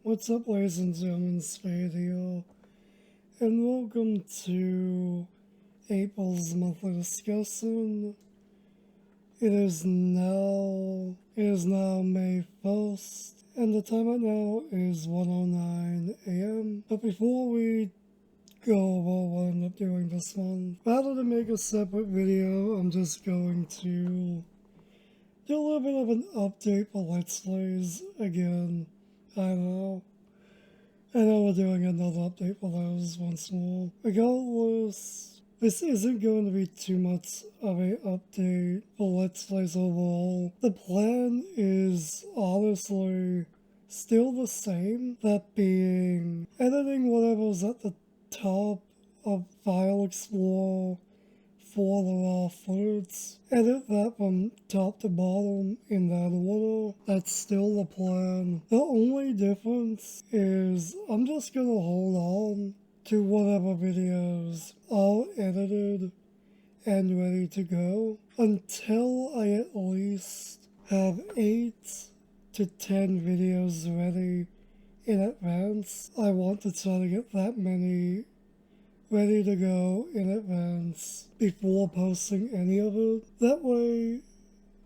What's up, ladies and gentlemen, Spade here, and welcome to April's monthly discussion. It is now May 1st, and the time right now is 1:09 a.m. But before we go over what I ended up doing this month, rather than make a separate video, I'm just going to do a little bit of an update for Let's Plays again. I know we're doing another update for those once more. Regardless, this isn't going to be too much of a update for Let's Plays overall. The plan is honestly still the same, that being editing whatever's at the top of File Explorer for the raw footage. Edit that from top to bottom in that order. That's still the plan. The only difference is I'm just gonna hold on to whatever videos are edited and ready to go until I at least have 8 to 10 videos ready in advance. I want to try to get that many ready to go in advance before posting any of it. That way,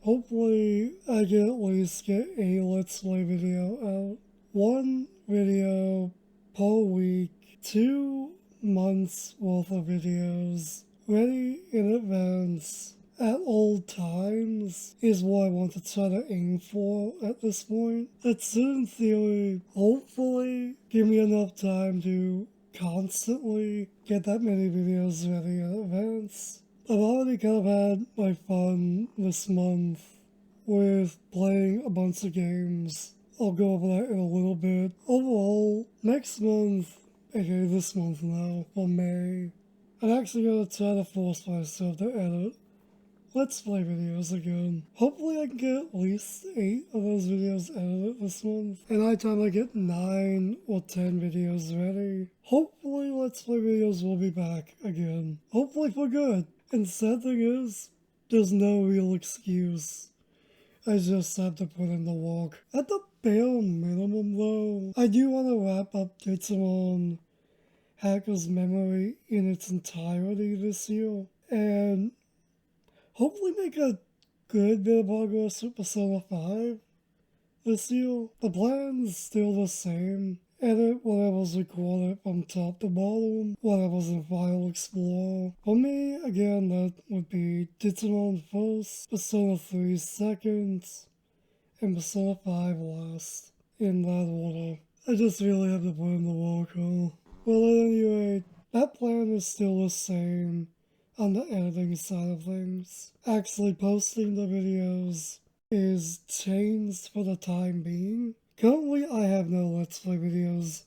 hopefully, I can at least get a Let's Play video out. 1 video per week, 2 months worth of videos ready in advance at all times is what I want to try to aim for at this point. That should, in theory, hopefully give me enough time to constantly get that many videos ready in advance. I've already kind of had my fun this month with playing a bunch of games. I'll go over that in a little bit. Overall, next month, aka this month now, for May, I'm actually going to try to force myself to edit Let's Play videos again. Hopefully I can get at least 8 of those videos edited this month. And by the time I get 9 or 10 videos ready, hopefully Let's Play videos will be back again. Hopefully for good. And sad thing is, there's no real excuse. I just have to put in the work. At the bare minimum though, I do want to wrap up Digimon Hacker's Memory in its entirety this year. And hopefully make a good bit of progress with Persona 5 this year. The plan's still the same. Edit whatever's recorded from top to bottom, whatever's in File Explorer. For me, again, that would be Digimon first, Persona 3 second, and Persona 5 last, in that order. I just really have to put in the work, huh? Well, at any rate, that plan is still the same on the editing side of things. Actually posting the videos is changed for the time being. Currently I have no Let's Play videos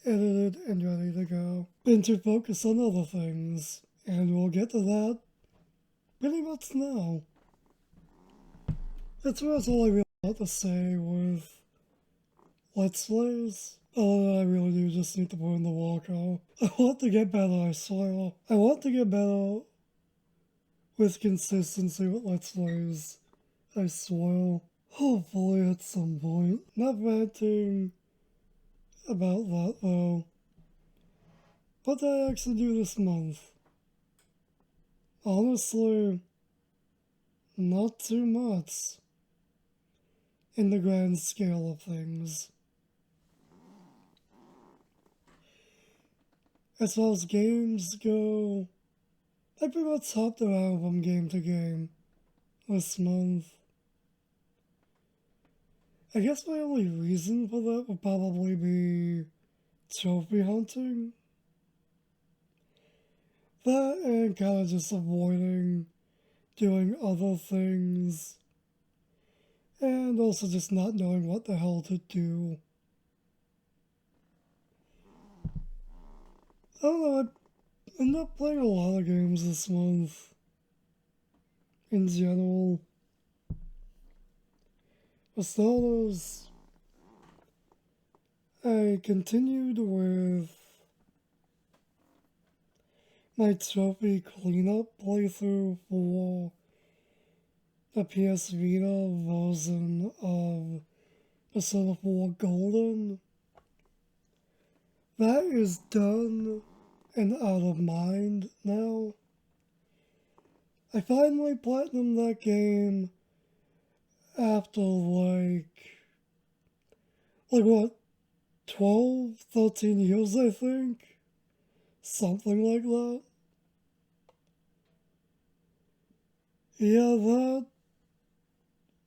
edited and ready to go. Been to focus on other things, and we'll get to that pretty much now. That's all I really want to say with Let's Plays. Oh, I really do just need to put in the work out. I want to get better, I swear. I want to get better with consistency with Let's Plays, I swear. Hopefully at some point. Not ranting about that though. What did I actually do this month? Honestly, not too much in the grand scale of things. As far as games go, I pretty much hopped around from game to game this month. I guess my only reason for that would probably be trophy hunting. That and kind of just avoiding doing other things. And also just not knowing what the hell to do. I don't know, I ended up playing a lot of games this month. In general. For starters, I continued with my trophy cleanup playthrough for the PS Vita version of Persona 4 Golden. that is done and out of mind now. I finally platinumed that game after what, 12, 13 years, I think? Something like that. Yeah, that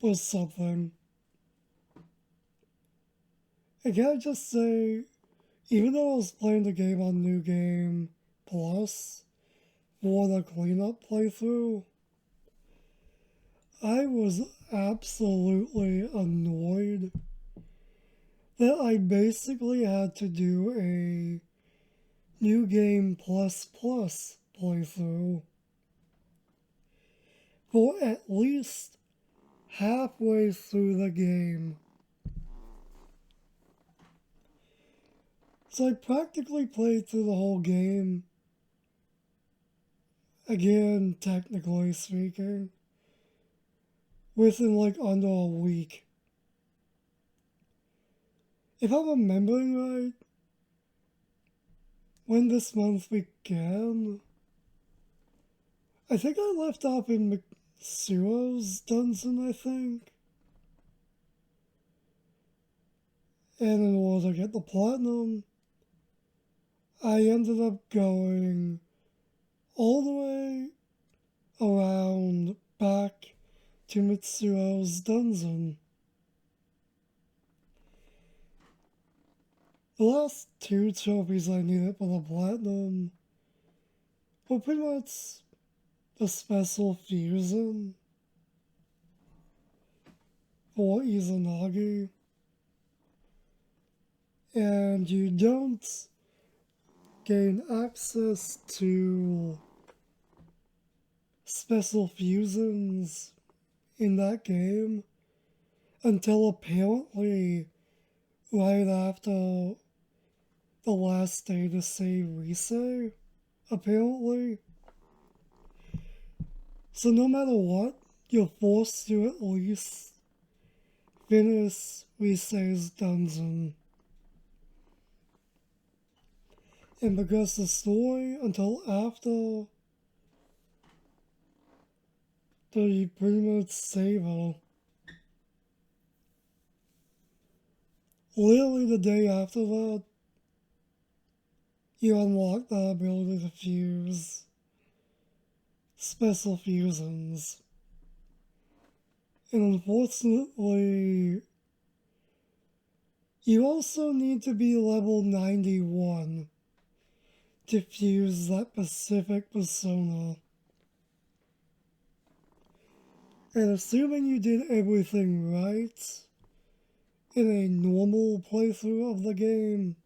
was something. And can I just say, even though I was playing the game on New Game Plus for the cleanup playthrough, I was absolutely annoyed that I basically had to do a New Game Plus Plus playthrough for at least halfway through the game. So I practically played through the whole game, again, technically speaking, within like under a week. If I'm remembering right, when this month began, I think I left off in Mitsuo's dungeon, I think. And in order to get the platinum, I ended up going all the way around back to Mitsuo's dungeon. The last two trophies I needed for the platinum were pretty much the special fusion for Izanagi. And you don't gain access to special fusions in that game until apparently right after the last day to save Risei, apparently. So no matter what, you're forced to at least finish Risei's dungeon. And because the story until after you pretty much save her. Literally the day after that, you unlock the ability to fuse special fusions. And unfortunately, you also need to be level 91 to fuse that specific persona. And assuming you did everything right in a normal playthrough of the game,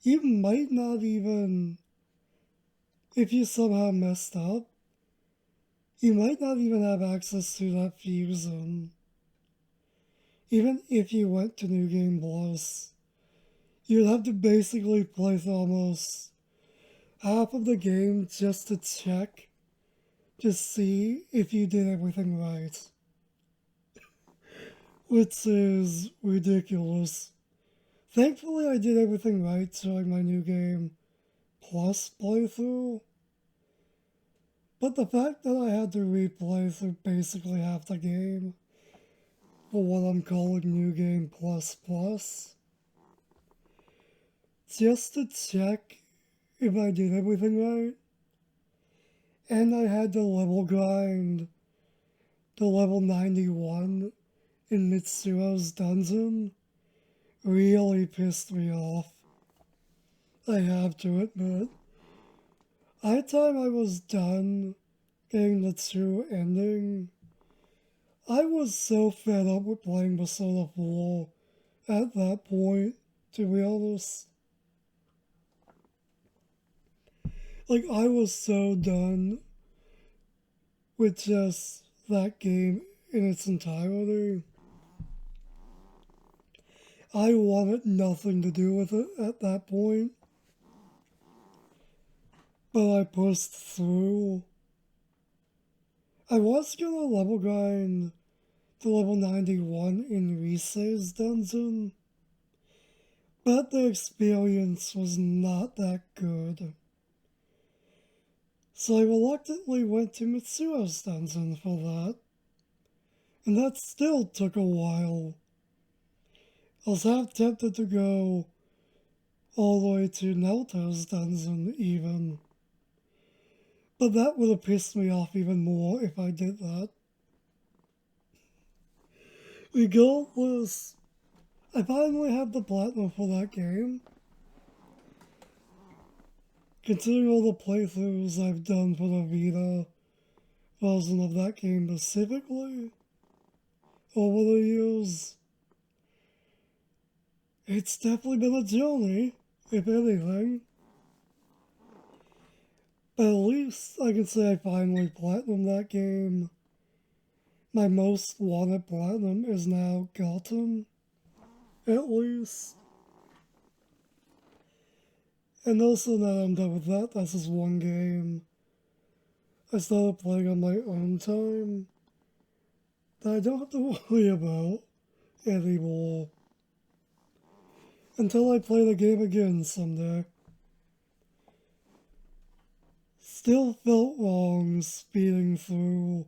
you might not even, if you somehow messed up, you might not even have access to that fusion. Even if you went to New Game Plus, you'd have to basically play through almost half of the game just to check to see if you did everything right. Which is ridiculous. Thankfully, I did everything right during my New Game Plus playthrough. But the fact that I had to replay through basically half the game for what I'm calling New Game Plus Plus, just to check if I did everything right, and I had to level grind to level 91 in Mitsuo's dungeon, really pissed me off. I have to admit. By the time I was done getting the true ending, I was so fed up with playing Persona 4 at that point, to be honest. Like, I was so done with just that game in its entirety. I wanted nothing to do with it at that point. But I pushed through. I was gonna level grind to level 91 in Risei's dungeon, but the experience was not that good. So I reluctantly went to Mitsuo's dungeon for that, and that still took a while. I was half tempted to go all the way to Naoto's dungeon even, but that would have pissed me off even more if I did that. Regardless, I finally have the platinum for that game. Considering all the playthroughs I've done for the Vita version of that game specifically over the years, it's definitely been a journey, if anything. But at least I can say I finally platinumed that game. My most wanted platinum is now gotten, at least. And also now I'm done with that, that's just one game I started playing on my own time that I don't have to worry about anymore until I play the game again someday. Still felt wrong speeding through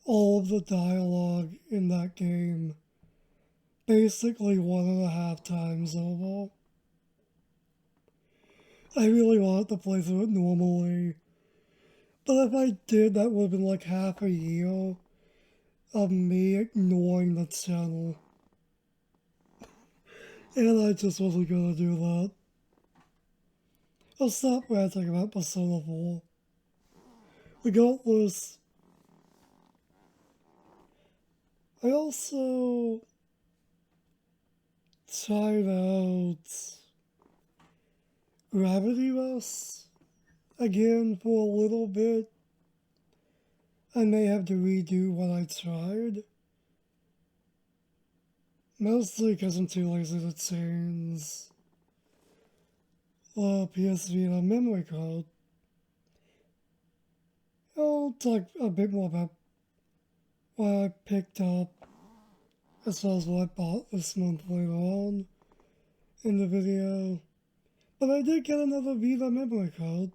all of the dialogue in that game basically 1.5 times over. I really wanted to play through it normally, but if I did, that would have been like half a year of me ignoring the channel. And I just wasn't gonna do that. I'll stop ranting about Persona 4. Regardless, I also tried out Gravity Rush again for a little bit. I may have to redo what I tried. Mostly because I'm too lazy to change the PS Vita memory card. I'll talk a bit more about what I picked up as well as what I bought this month later on in the video. But I did get another Vita memory card,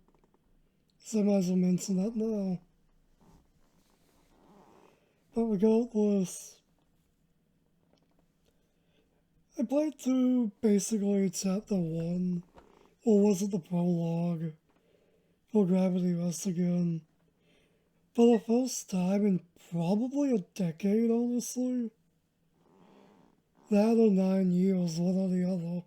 so I might as well mention that now. But regardless, I played through basically chapter 1, or was it the prologue, for Gravity Rush again. For the first time in probably a decade, honestly. That or 9 years, one or the other.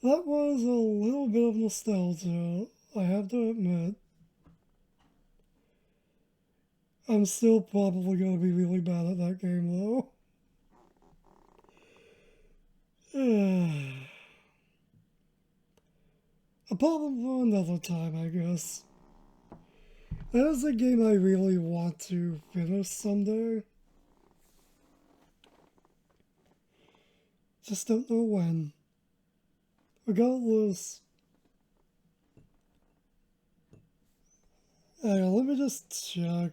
That was a little bit of nostalgia, I have to admit. I'm still probably going to be really bad at that game though. A problem for another time, I guess. That is a game I really want to finish someday. Just don't know when. Regardless, hang on, let me just check.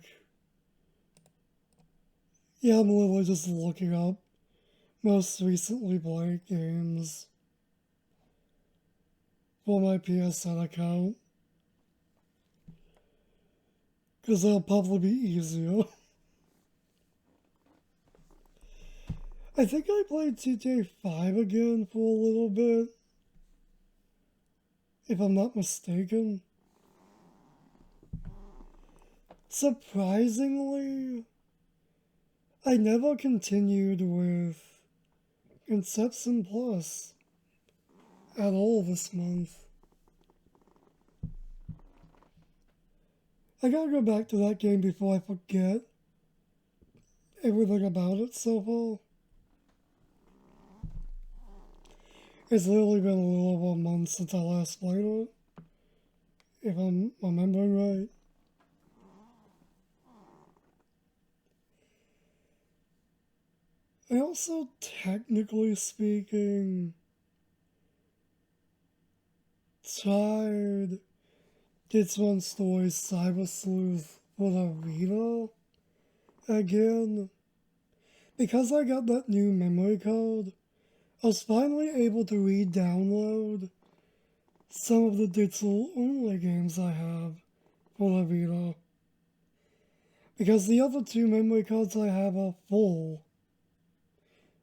Yeah, I'm literally just looking up most recently played games for my PSN account. Because that'll probably be easier. I think I played GTA 5 again for a little bit, if I'm not mistaken. Surprisingly, I never continued with Conception Plus at all this month. I gotta go back to that game before I forget everything about it so far. It's literally been a little over a month since I last played it, if I'm remembering right. I also, technically speaking, tried Kids One Story's Cyber Sleuth for the Vita again, Because I got that new memory card, I was finally able to re-download some of the digital-only games I have for the Vita. Because the other two memory cards I have are full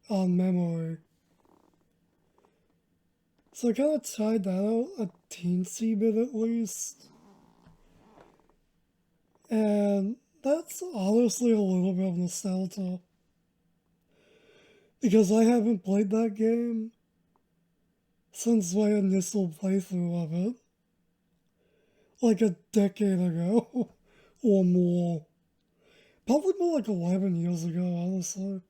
on memory. So I kind of tried that out a teensy bit at least. And that's honestly a little bit of nostalgia. Because I haven't played that game since my initial playthrough of it. Like a decade ago. Or more. Probably more like 11 years ago, honestly.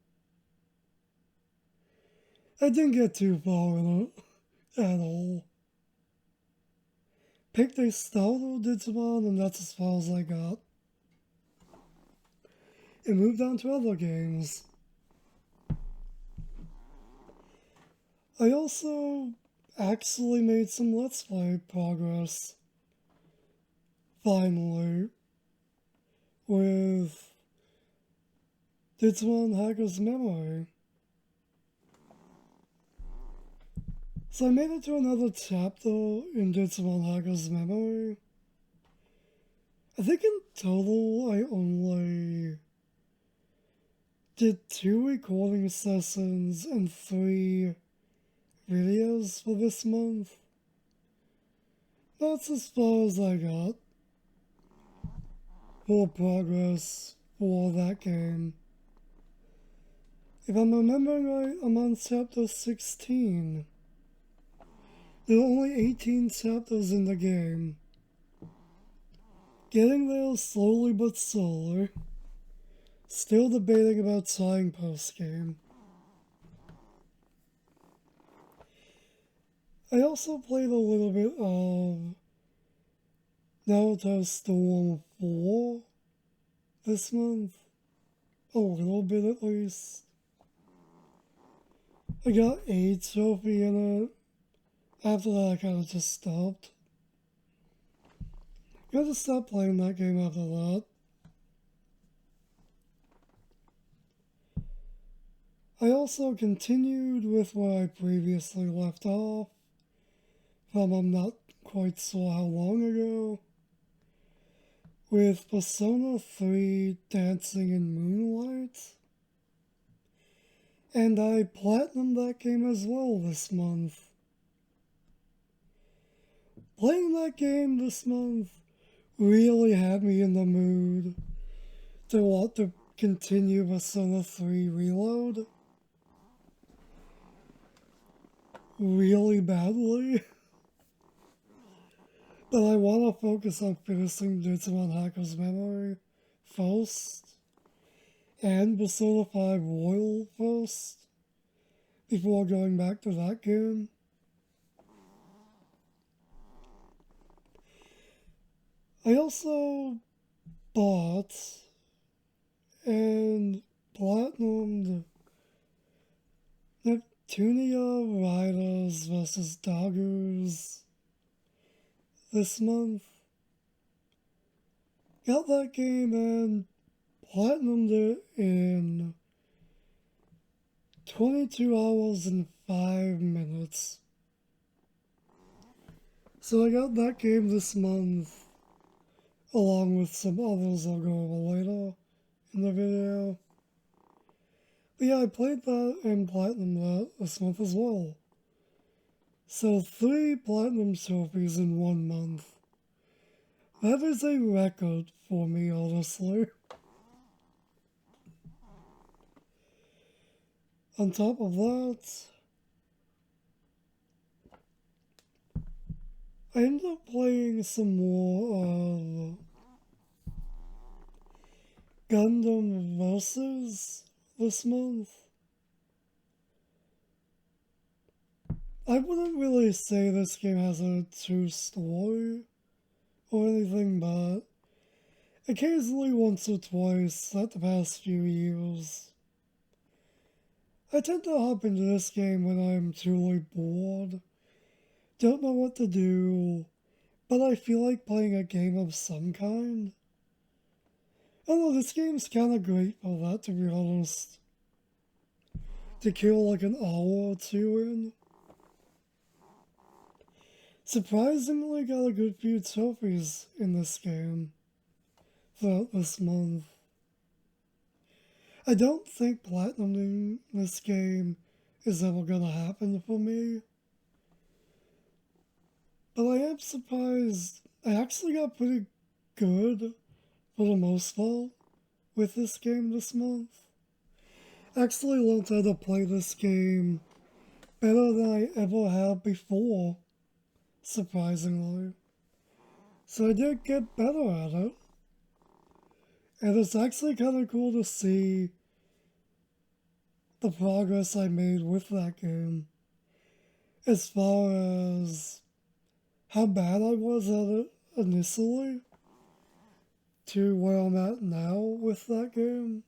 I didn't get too far in it at all. Picked a starter Digimon, and that's as far as I got. And moved on to other games. I also actually made some Let's Play progress. Finally. With Digimon Hacker's Memory. So I made it to another chapter in Digimon Hacker's Memory. I think in total I only did 2 recording sessions and 3 videos for this month. That's as far as I got for progress for that game. If I'm remembering right, I'm on chapter 16. There are only 18 chapters in the game. Getting there slowly but slowly. Still debating about trying post-game. I also played a little bit of Naruto Storm 4 this month. A little bit at least. I got a trophy in it. After that, I kind of just stopped. I just stopped playing that game after that. I also continued with where I previously left off, from I'm not quite sure how long ago, with Persona 3 Dancing in Moonlight. And I platinumed that game as well this month. Playing that game this month really had me in the mood to want to continue Persona 3 Reload really badly. But I want to focus on finishing Digimon Hacker's Memory first, and Persona 5 Royal first, before going back to that game. I also bought and platinumed Neptunia Riders vs. Doggers this month. Got that game and platinumed it in 22 hours and 5 minutes. So I got that game this month, along with some others I'll go over later in the video. But yeah, I played that and platinumed that this month as well. So 3 platinum trophies in 1 month. That is a record for me, honestly. On top of that, I ended up playing some more of Gundam Versus this month. I wouldn't really say this game has a true story or anything, but occasionally, once or twice, throughout the past few years, I tend to hop into this game when I'm truly bored, don't know what to do, but I feel like playing a game of some kind. Although this game's kinda great for that, to be honest. to kill like an hour or two in. Surprisingly got a good few trophies in this game throughout this month. I don't think platinuming this game is ever gonna happen for me. But I am surprised I actually got pretty good for the most part with this game this month. I actually learned how to play this game better than I ever have before, surprisingly. So I did get better at it. And it's actually kind of cool to see the progress I made with that game. As far as how bad I was at it initially to where I'm at now with that game.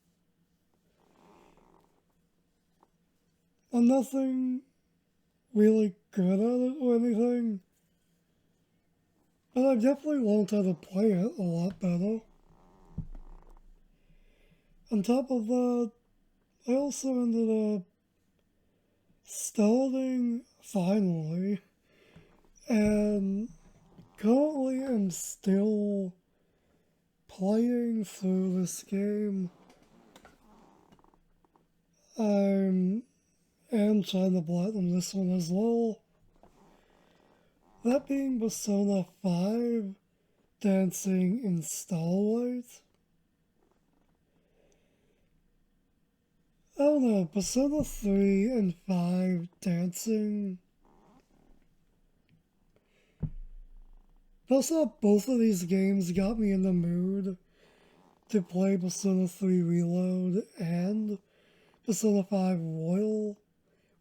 I'm nothing really good at it or anything, but I've definitely learned how to play it a lot better. On top of that, I also ended up starting finally, and currently am still playing through this game. I am trying to platinum this one as well. That being Persona 5 Dancing in Starlight. I don't know, Persona 3 and 5 Dancing. Plus, both of these games got me in the mood to play Persona 3 Reload and Persona 5 Royal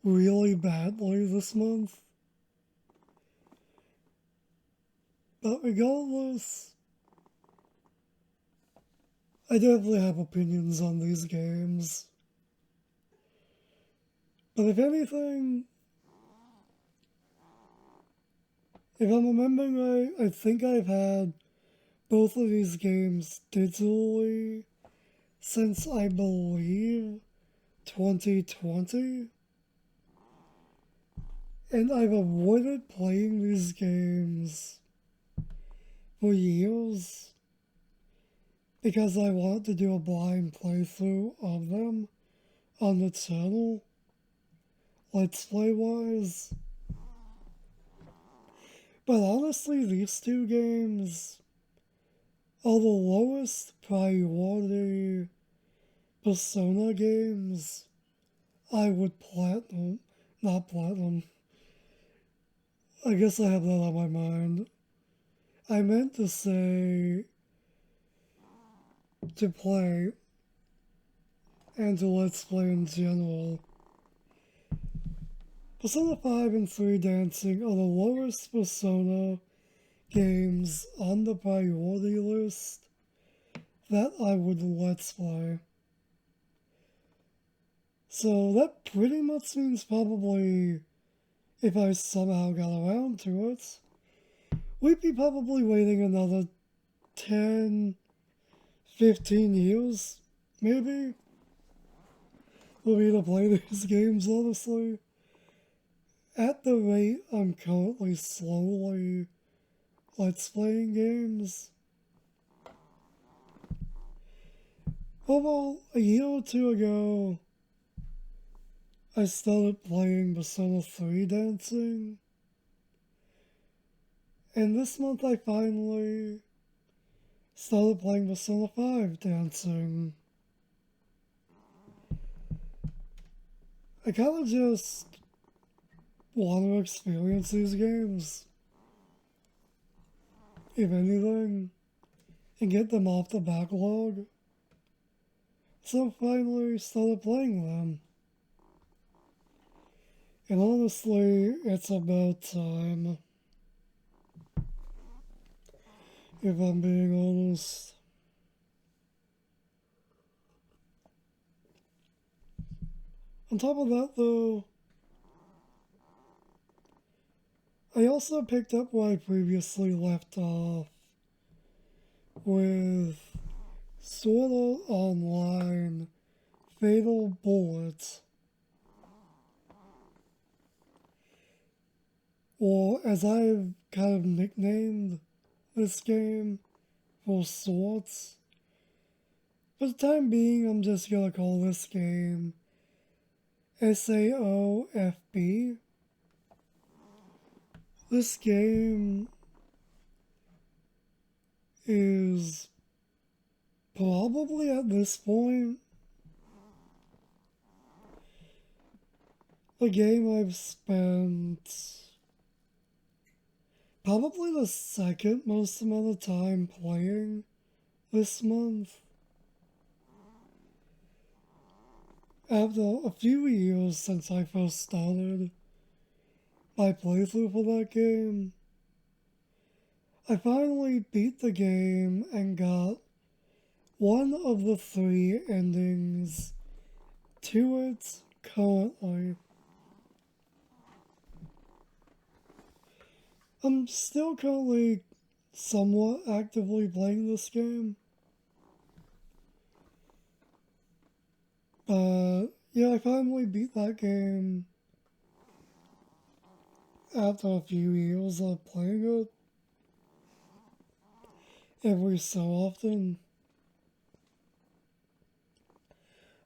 really badly this month. But regardless, I definitely have opinions on these games. But if anything, if I'm remembering right, I think I've had both of these games digitally since I believe 2020. And I've avoided playing these games for years because I want to do a blind playthrough of them on the channel, Let's Play wise. But honestly, these two games are the lowest priority Persona games I would platinum. Not platinum. I guess I have that on my mind. I meant to say to play and to Let's Play in general. Persona 5 and 3 Dancing are the lowest Persona games on the priority list that I would Let's Play. So that pretty much means probably, if I somehow got around to it, we'd be probably waiting another 10, 15 years, maybe, for me to play these games, honestly. At the rate I'm currently slowly Let's Playing games. Well, a year or two ago, I started playing Persona 3 Dancing. And this month I finally started playing Persona 5 Dancing. I kind of just want to experience these games, if anything, and get them off the backlog. So I finally started playing them. And honestly, it's about time. If I'm being honest. On top of that, though, I also picked up where I previously left off with Sword Art Online Fatal Bullet. or as I've kind of nicknamed this game, for sorts. For the time being, I'm just gonna call this game SAOFB. This game is probably at this point the game I've spent probably the second most amount of time playing this month. After a few years since I first started my playthrough for that game, I finally beat the game and got one of the 3 endings to it currently. I'm still currently somewhat actively playing this game. But yeah, I finally beat that game after a few years of playing it every so often.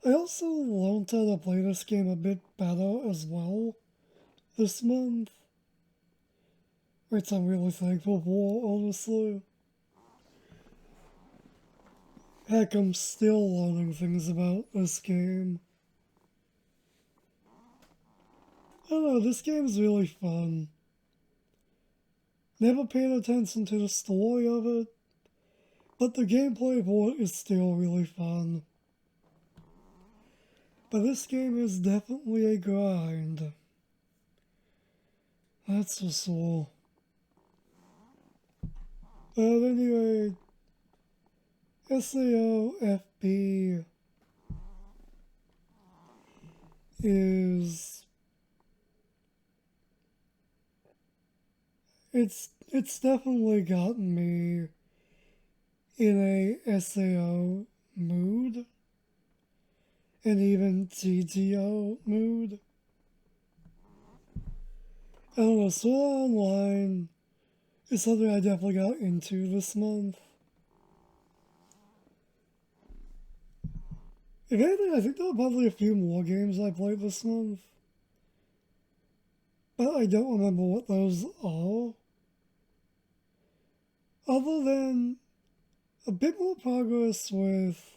I also learned how to play this game a bit better as well this month, which I'm really thankful for, honestly. Heck, I'm still learning things about this game. I don't know, this game's really fun. Never paid attention to the story of it, but the gameplay for it is still really fun. But this game is definitely a grind. That's for sure. But anyway, SAOFB is it's definitely gotten me in a SAO mood and even TTO mood. I don't know, Sword Art Online is something I definitely got into this month. If anything, I think there are probably a few more games I played this month. But I don't remember what those are. Other than a bit more progress with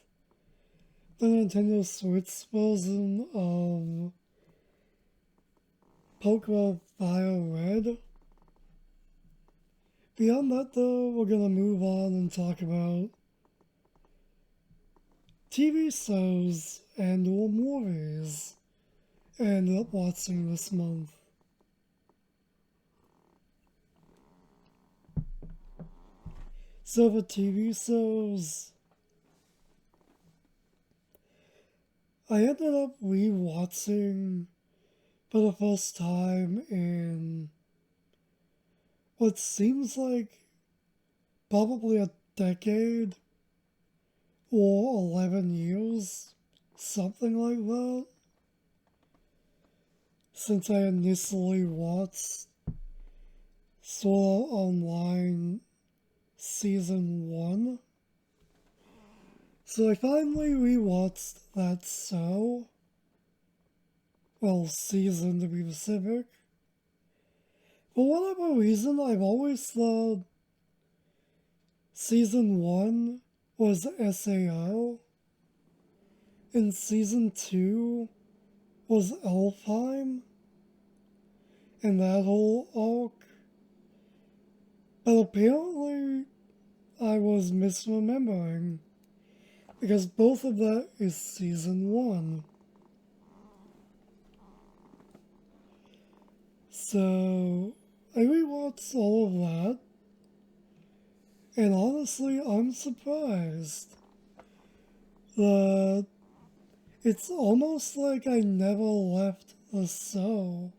the Nintendo Switch version of Pokemon Fire Red. Beyond that, though, we're gonna move on and talk about TV shows and or movies I ended up watching this month. So for TV shows, I ended up re-watching for the first time in what seems like probably a decade or 11 years, something like that, since I initially watched Sword Art Online Season 1. So I finally rewatched that show. Well, season to be specific. For whatever reason, I've always thought Season 1 was SAO, and Season 2 was Elfheim, and that whole arc. But apparently, I was misremembering, because both of that is Season 1. So, I rewatched all of that, and honestly, I'm surprised that it's almost like I never left the show.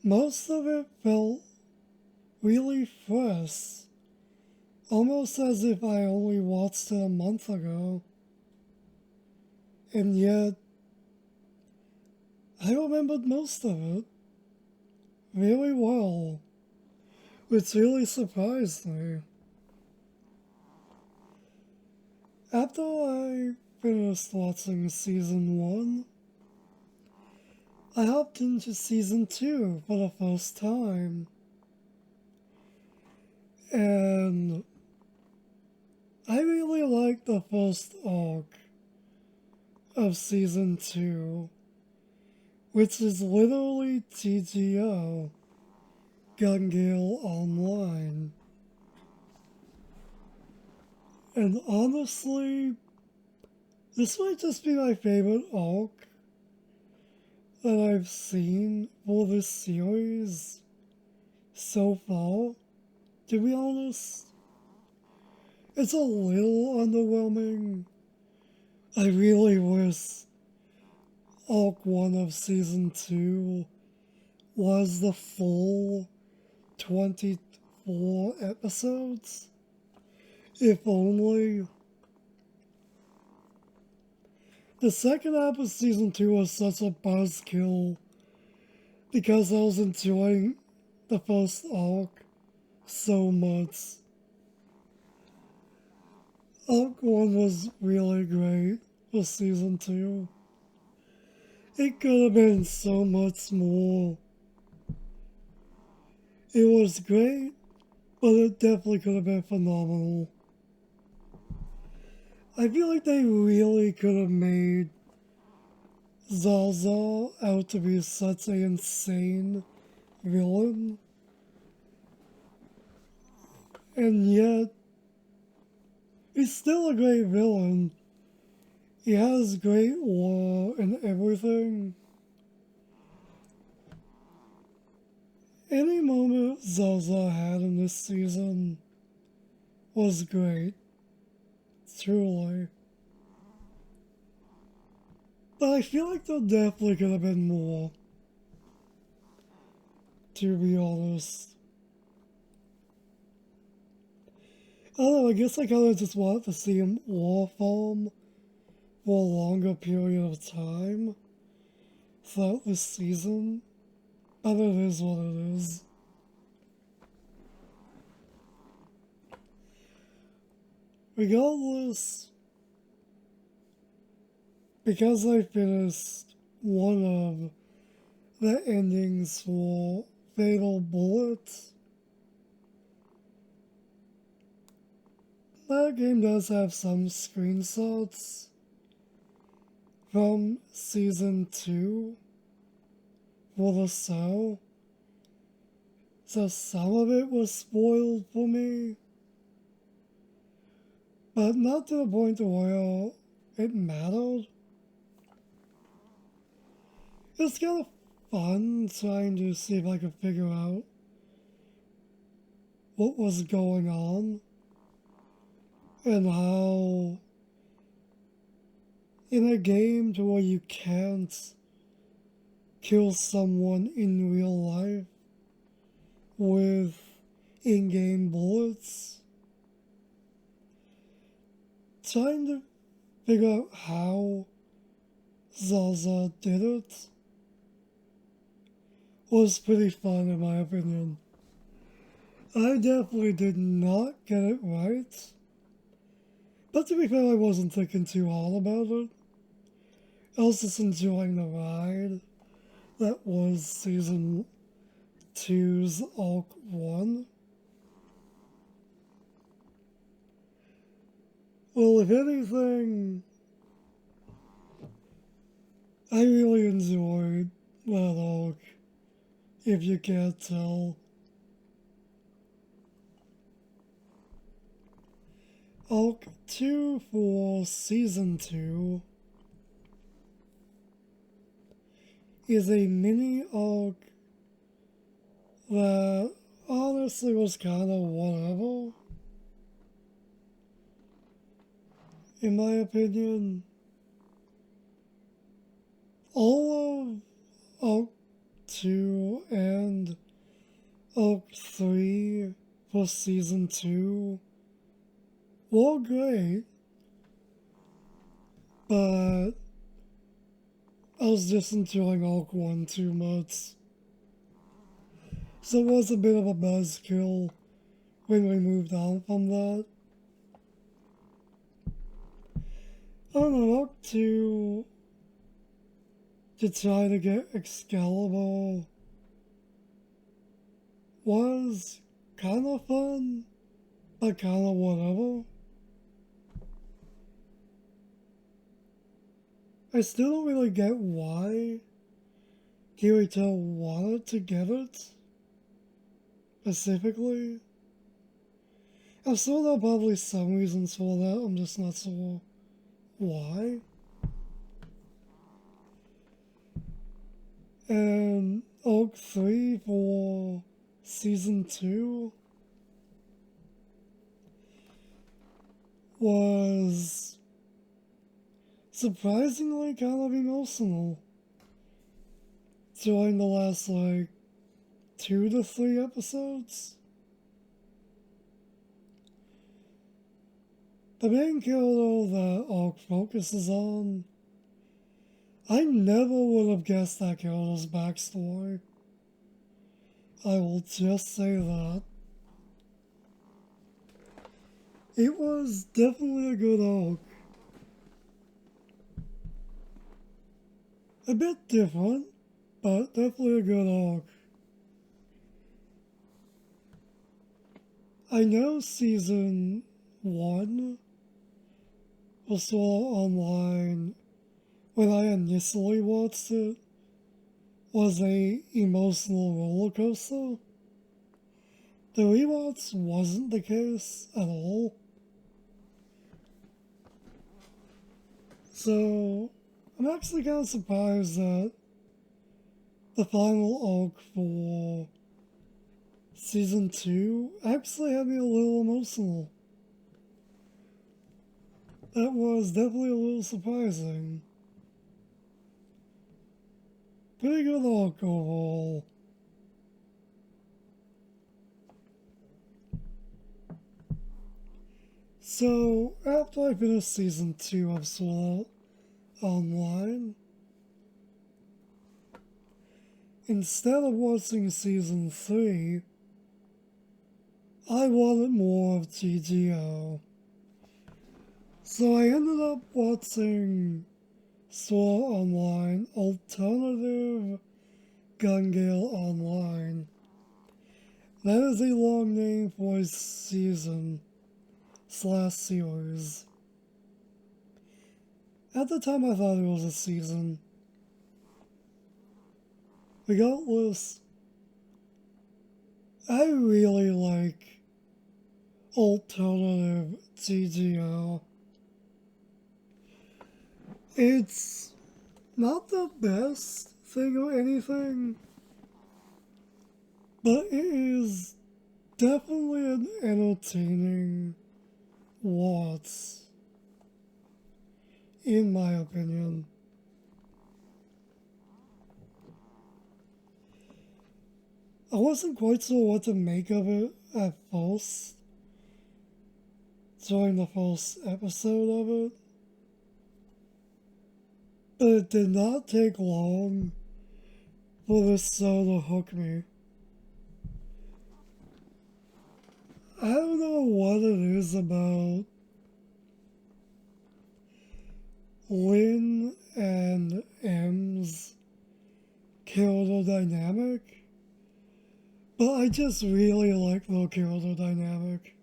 Most of it felt really fresh, almost as if I only watched it a month ago. And yet, I remembered most of it, really well, which really surprised me. After I finished watching season 1, I hopped into season 2 for the first time. And I really liked the first arc of season 2, which is literally TGO, Gun Gale Online. And honestly, this might just be my favorite arc that I've seen for this series so far, to be honest. It's a little underwhelming. I really wish arc 1 of season 2 was the full 24 episodes. If only. The second half of season 2 was such a buzzkill because I was enjoying the first arc so much. Arc 1 was really great for season 2. It could have been so much more. It was great, but it definitely could have been phenomenal. I feel like they really could have made Zaza out to be such an insane villain. And yet, he's still a great villain. He has great lore and everything. Any moment Zaza had in this season was great. Truly. But I feel like there definitely could have been more. To be honest. I don't know, I guess I kind of just wanted to see him war farm for a longer period of time throughout this season. But it is what it is. Regardless, because I finished one of the endings for Fatal Bullet, that game does have some screenshots from season 2 for the show, so some of it was spoiled for me, but not to the point where it mattered. It's kind of fun trying to see if I could figure out what was going on and how in a game to where you can't kill someone in real life with in-game bullets, trying to figure out how Zaza did it was pretty fun in my opinion. I definitely did not get it right, but to be fair, I wasn't thinking too hard about it. I was just enjoying the ride that was season 2's Arc 1. Well, if anything, I really enjoyed that arc, if you can't tell. Arc 2 for season 2 is a mini arc that honestly was kind of whatever, in my opinion. All of Arc 2 and Arc 3 for season 2 were great, but I was just enjoying Arc 1 too much. So it was a bit of a buzzkill when we moved on from that. On the rock to try to get Excalibur was kind of fun, but kind of whatever. I still don't really get why Kirito wanted to get it specifically. I'm sure there are probably some reasons for that, I'm just not sure why. And Arc 3 for Season 2 was surprisingly kind of emotional during the last, 2 to 3 episodes. The main character that Arc focuses on, I never would have guessed that character's backstory. I will just say that. It was definitely a good arc. A bit different, but definitely a good arc. I know Season 1 was sort of online when I initially watched it, was a emotional roller coaster. The rewatch wasn't the case at all. So I'm actually kind of surprised that the final arc for Season 2 actually had me a little emotional. That was definitely a little surprising. Pretty good arc overall. So, after I finished Season 2 of Sword Art Online, instead of watching Season 3, I wanted more of GGO. So I ended up watching Sword Art Online Alternative Gun Gale Online. That is a long name for a season/series. At the time I thought it was a season. Regardless, I really like alternative GGO. It's not the best thing or anything, but it is definitely an entertaining watch, in my opinion. I wasn't quite sure what to make of it at first, during the first episode of it, but it did not take long for this show to hook me. I don't know what it is about Lin and M's character dynamic, but I just really like their character dynamic.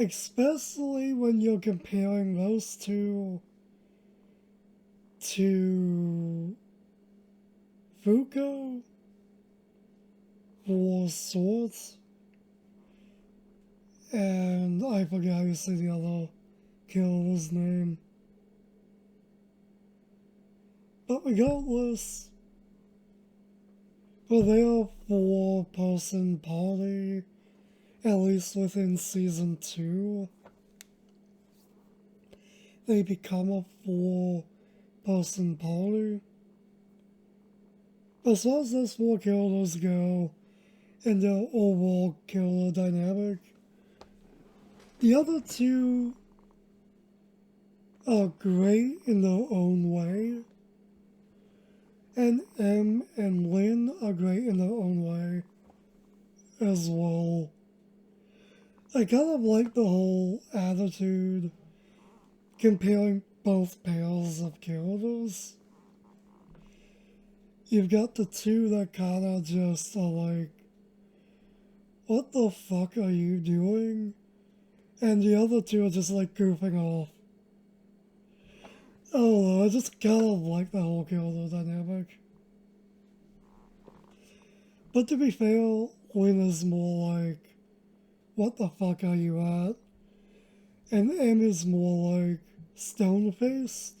Especially when you're comparing those two to Fuko for Swords, and I forget how you say the other character's name. But regardless, for their four-person party, at least within Season 2, they become a four-person party. As far as those four characters go, and their overall character dynamic, the other two are great in their own way, And M and Lynn are great in their own way as well. I kind of like the whole attitude comparing both pairs of characters. You've got the two that kind of just are like, what the fuck are you doing? And the other two are just like goofing off. I don't know, I just kind of like the whole character dynamic. But to be fair, Lynn is more like, what the fuck are you at? And M is more like stone faced.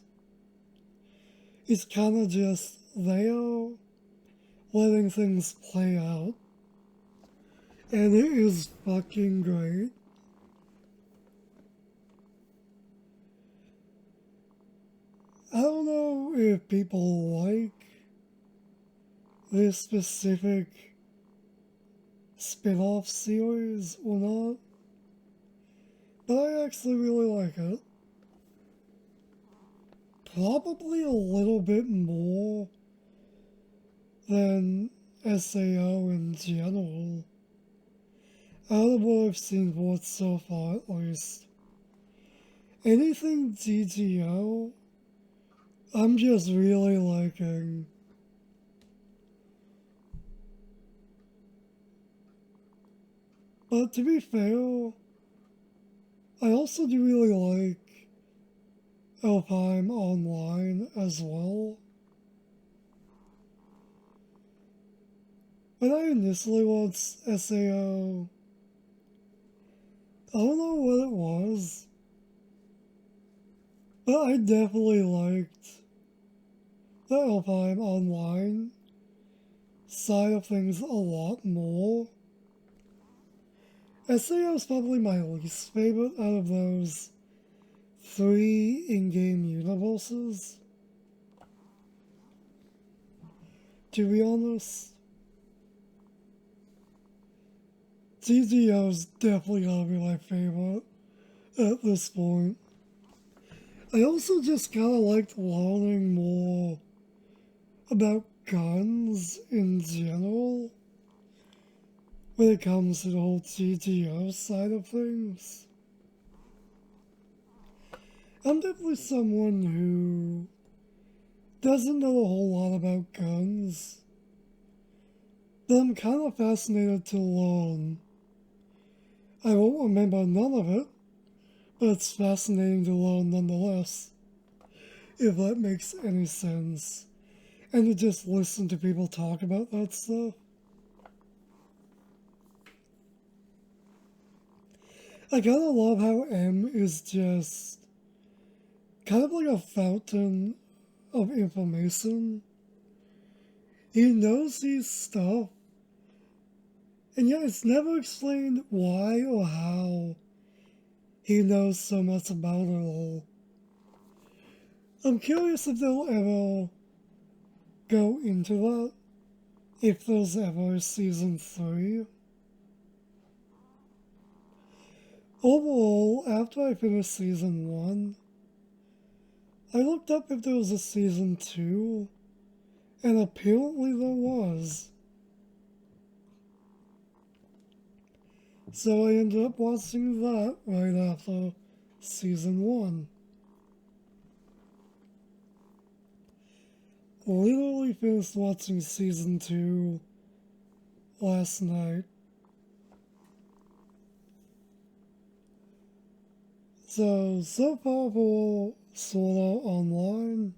It's kind of just there, letting things play out. And it is fucking great. I don't know if people like this specific spin-off series or not, but I actually really like it. Probably a little bit more than SAO in general. Out of what I've seen for it so far, at least. Anything GGO, I'm just really liking. But to be fair, I also do really like Alpine Online as well. When I initially watched SAO, I don't know what it was, but I definitely liked the Alpine Online side of things a lot more. SAO is probably my least favorite out of those 3 in-game universes. To be honest, GGO is definitely gonna be my favorite at this point. I also just kinda liked learning more about guns in general when it comes to the whole GGO side of things. I'm definitely someone who doesn't know a whole lot about guns, but I'm kind of fascinated to learn. I won't remember none of it, but it's fascinating to learn nonetheless, if that makes any sense. And to just listen to people talk about that stuff. I kind of love how M is just kind of like a fountain of information. He knows his stuff, and yet it's never explained why or how he knows so much about it all. I'm curious if they'll ever go into that, if there's ever a season 3. Overall, after I finished season 1, I looked up if there was a season 2, and apparently there was. So I ended up watching that right after season 1. Literally finished watching season 2 last night. So far for Sword Art Online,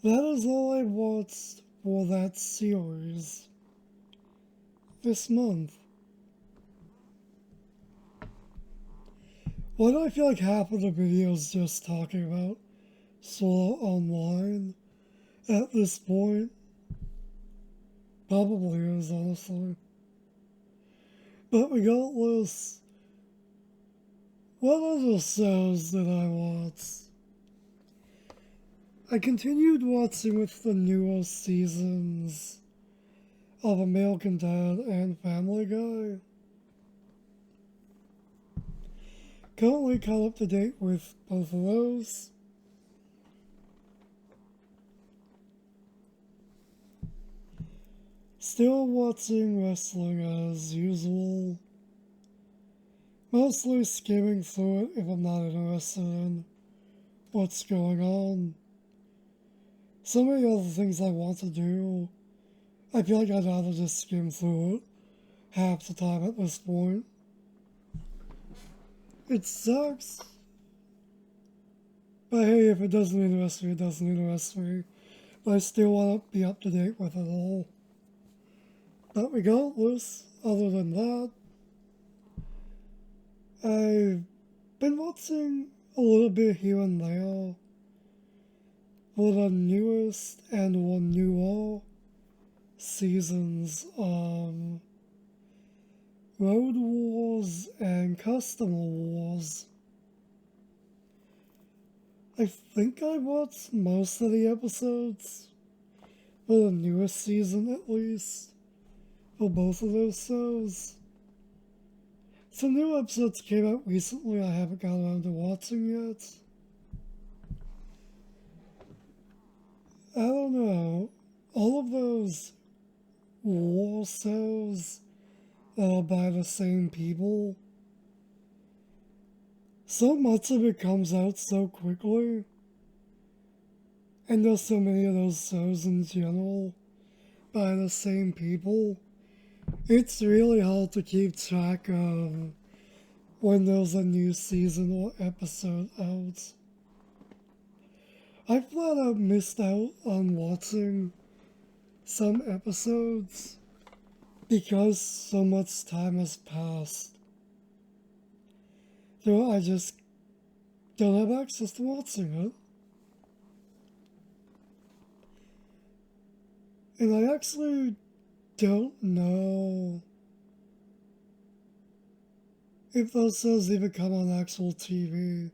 that is all I've watched for that series this month. Why do I feel like half of the video is just talking about Sword Art Online at this point? Probably is, honestly. But regardless, what other shows did I watch? I continued watching with the newer seasons of American Dad and Family Guy. Currently caught up to date with both of those. Still watching wrestling as usual. Mostly skimming through it if I'm not interested in what's going on. So many other things I want to do. I feel like I'd rather just skim through it half the time at this point. It sucks. But hey, if it doesn't interest me, it doesn't interest me. But I still want to be up to date with it all. But regardless, other than that, I've been watching a little bit here and there for the newest and or newer seasons of Road Wars and Customer Wars. I think I watched most of the episodes for the newest season at least, for both of those shows. Some new episodes came out recently I haven't got around to watching yet. I don't know. All of those war shows that are by the same people, so much of it comes out so quickly. And there's so many of those shows in general by the same people. It's really hard to keep track of when there's a new season or episode out. I flat out missed out on watching some episodes because so much time has passed. So I just don't have access to watching it. And I actually don't know if those shows even come on actual TV.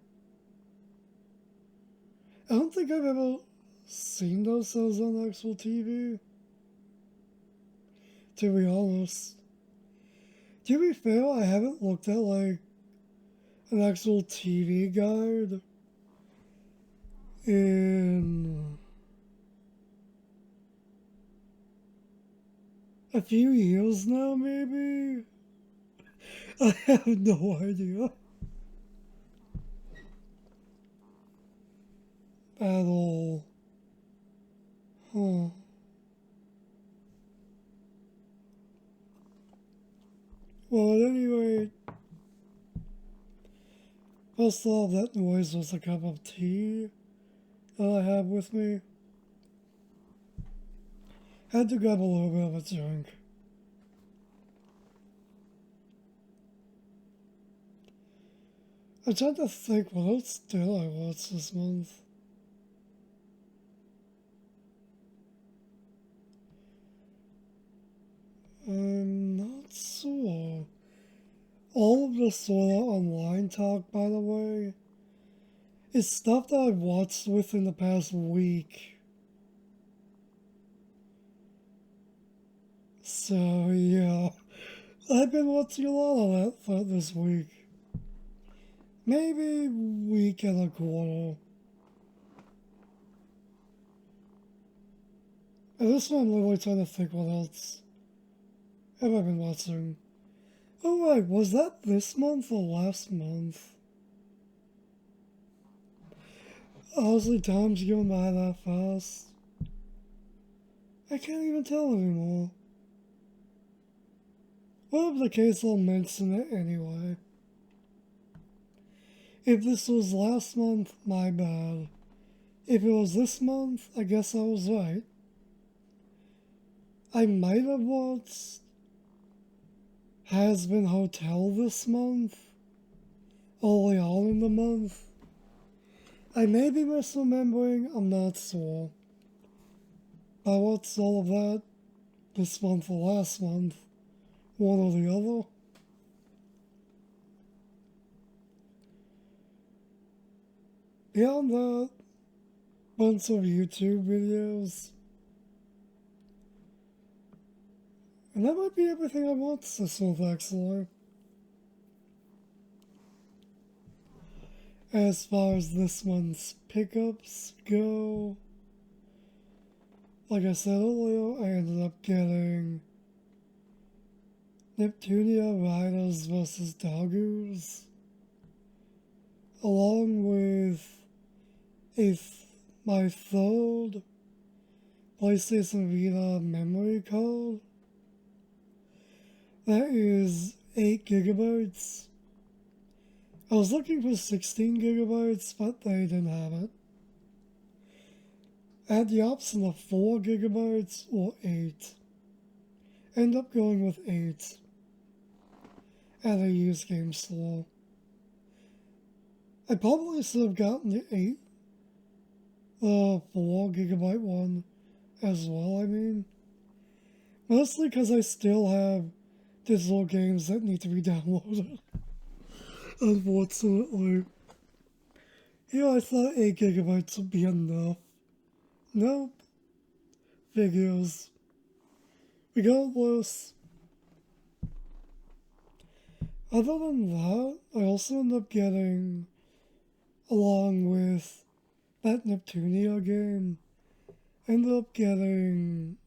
I don't think I've ever seen those shows on actual TV, to be honest. To be fair, I haven't looked at like an actual TV guide in a few years now, maybe? I have no idea. At all. Huh. Well, at any rate, first off, that noise was a cup of tea that I have with me. Had to grab a little bit of a drink. I'm trying to think what else did I watch this month. I'm not sure. All of the Sora Online talk, by the way, is stuff that I've watched within the past week. So, yeah, I've been watching a lot of that for this week. Maybe week and a quarter. At this one, I'm literally trying to think what else have I been watching. Oh, right, was that this month or last month? Honestly, time's going by that fast. I can't even tell anymore. Whatever the case, I'll mention it anyway. If this was last month, my bad. If it was this month, I guess I was right. I might have watched Has-Been Hotel this month, early on in the month. I may be misremembering, I'm not sure. I watched all of that this month or last month, one or the other. Beyond that, bunch of YouTube videos. And that might be everything I watched this month, actually. As far as this month's pickups go, like I said earlier, I ended up getting Neptunia Riders vs. Doggos, along with my third PlayStation Vita memory card that is 8 gigabytes. I was looking for 16 gigabytes, but they didn't have it. I had the option of 4 gigabytes or 8. End up going with 8 at a used game store. I probably should have gotten the 8, the 4 gigabyte one as well, I mean. Mostly because I still have digital games that need to be downloaded. Unfortunately. I thought 8 gigabytes would be enough. Nope. Figures. Regardless. Other than that, I also ended up getting, along with that Neptunia game, I ended up getting,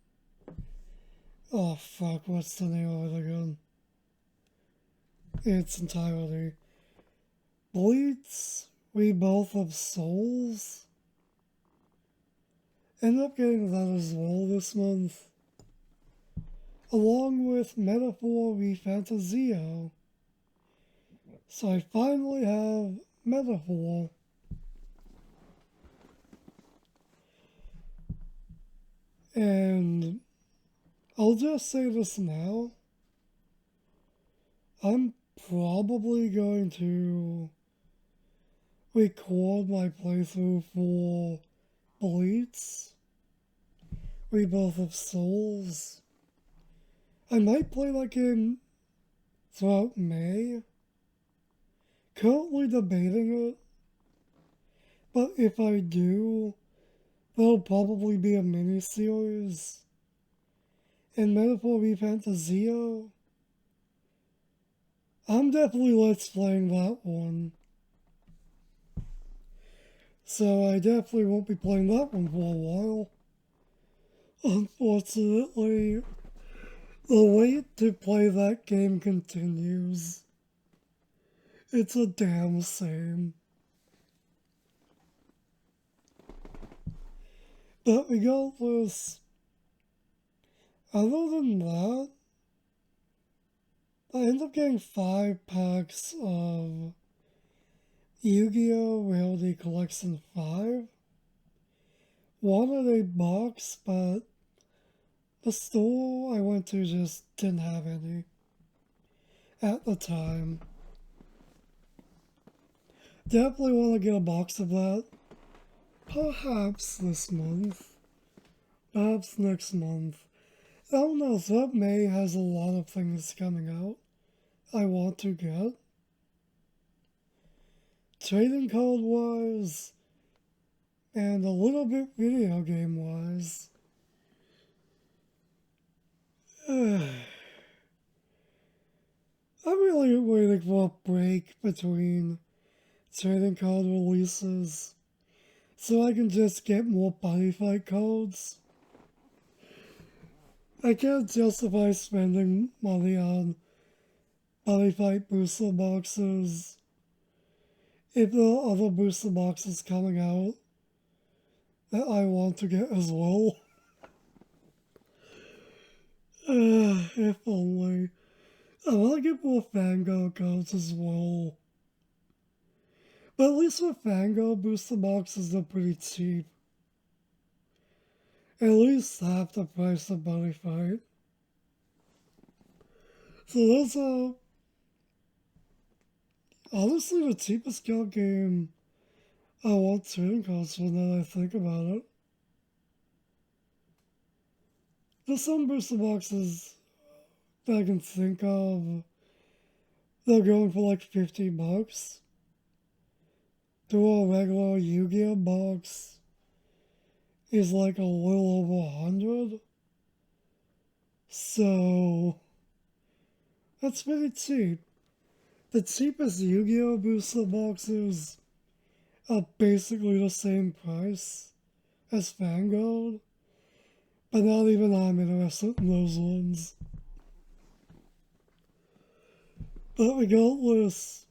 oh fuck, what's the name of it again? Its entirety. Bleach Rebirth of Souls. Ended up getting that as well this month, along with Metaphor Refantasio. So I finally have Metaphor. And I'll just say this now. I'm probably going to record my playthrough for Bleach Rebirth of Souls. I might play that game throughout May. Currently debating it, but if I do, there'll probably be a mini-series. And Metaphor Refantasio, I'm definitely let's playing that one. So I definitely won't be playing that one for a while. Unfortunately, the wait to play that game continues. It's a damn shame. But regardless, other than that, I ended up getting 5 packs of Yu-Gi-Oh! Rarity Collection 5. Wanted a box, but the store I went to just didn't have any at the time. Definitely want to get a box of that. Perhaps this month. Perhaps next month. I don't know, so May has a lot of things coming out I want to get. Trading card wise, and a little bit video game wise. I'm really waiting for a break between trading card releases so I can just get more Body Fight cards. I can't justify spending money on Body Fight booster boxes if there are other booster boxes coming out that I want to get as well. If only. I want to get more Fangirl cards as well. But at least with Fangirl booster boxes, they're pretty cheap. At least half the price of Body Fight. So those are honestly the cheapest card game I want trading cards for now that I think about it. There's some booster boxes that I can think of. They're going for like $50. To a regular Yu-Gi-Oh box is like a little over 100. So that's pretty cheap. The cheapest Yu-Gi-Oh booster boxes are basically the same price as Vanguard, But not even I'm interested in those ones. But regardless,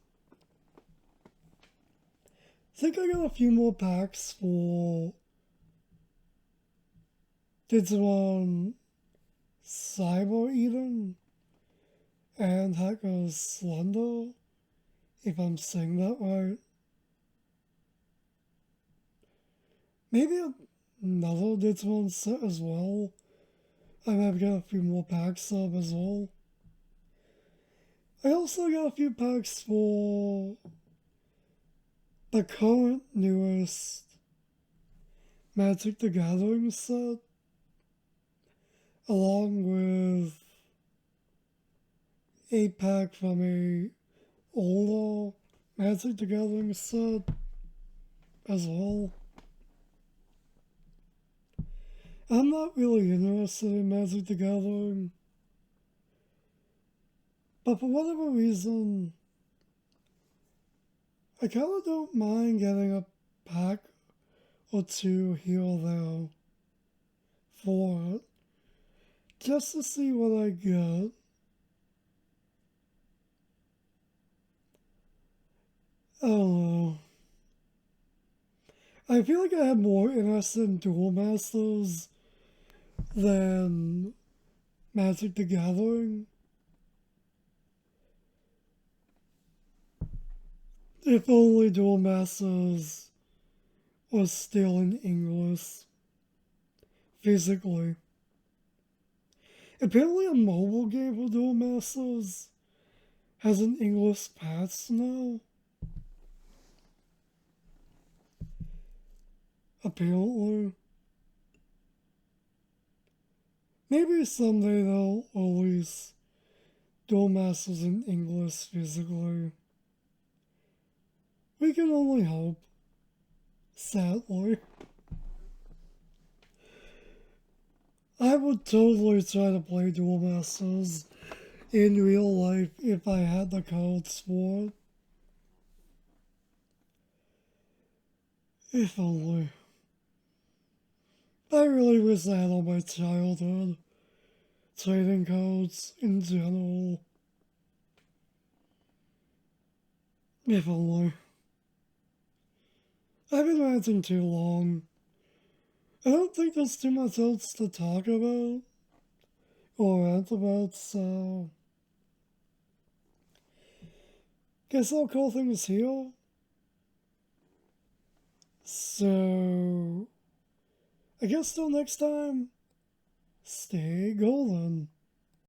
I think I got a few more packs for Digimon Cyber Eden and Hacker's Slender, if I'm saying that right. Maybe another Digimon set as well. I might have got a few more packs of as well. I also got a few packs for the current newest Magic the Gathering set, along with a pack from a older Magic the Gathering set as well. I'm not really interested in Magic the Gathering, but for whatever reason, I kind of don't mind getting a pack or two here or there for it, just to see what I get. I don't know. I feel like I have more interest in Duel Masters than Magic the Gathering. If only Duel Masters was still in English, physically. Apparently a mobile game for Duel Masters has an English patch now. Apparently. Maybe someday they'll release Duel Masters in English physically. We can only hope. Sadly. I would totally try to play Duel Masters in real life if I had the codes for it. If only. I really wish I had all my childhood trading codes in general. If only. I've been ranting too long. I don't think there's too much else to talk about or rant about, so guess I'll call things here. So, I guess till next time, stay golden.